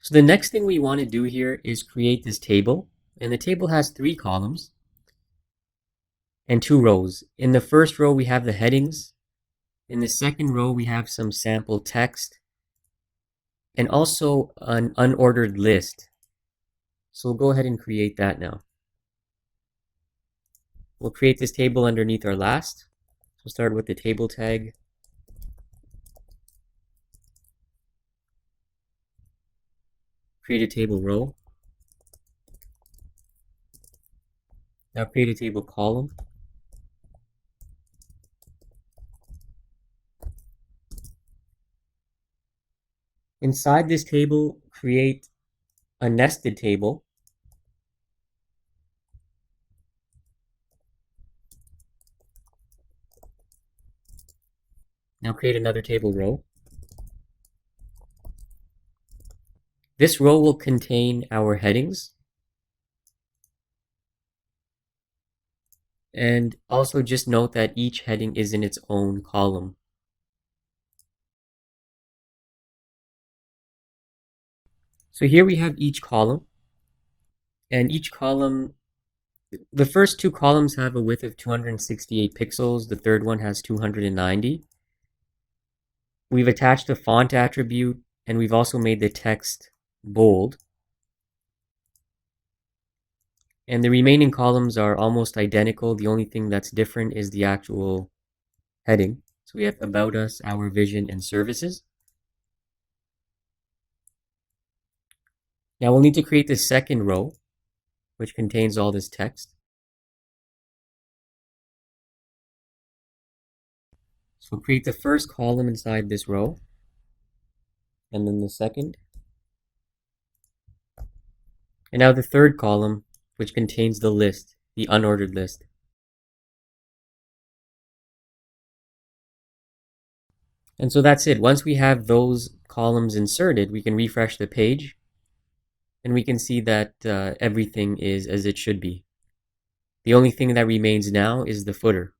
So the next thing we want to do here is create this table, and the table has 3 columns and 2 rows. In the first row we have the headings, in the second row we have some sample text, and also an unordered list. So we'll go ahead and create that now. We'll create this table underneath our last. So start with the table tag. Create a table row. Now create a table column. Inside this table, create a nested table. Now create another table row. This row will contain our headings. And also just note that each heading is in its own column. So here we have each column. And each column, the first 2 columns have a width of 268 pixels. The third one has 290. We've attached a font attribute, and we've also made the text bold. And the remaining columns are almost identical. The only thing that's different is the actual heading. So we have About Us, Our Vision, and Services. Now we'll need to create the second row, which contains all this text. So we'll create the first column inside this row, and then the second. And now the third column, which contains the list, the unordered list. And so that's it. Once we have those columns inserted, we can refresh the page, and we can see that everything is as it should be. The only thing that remains now is the footer.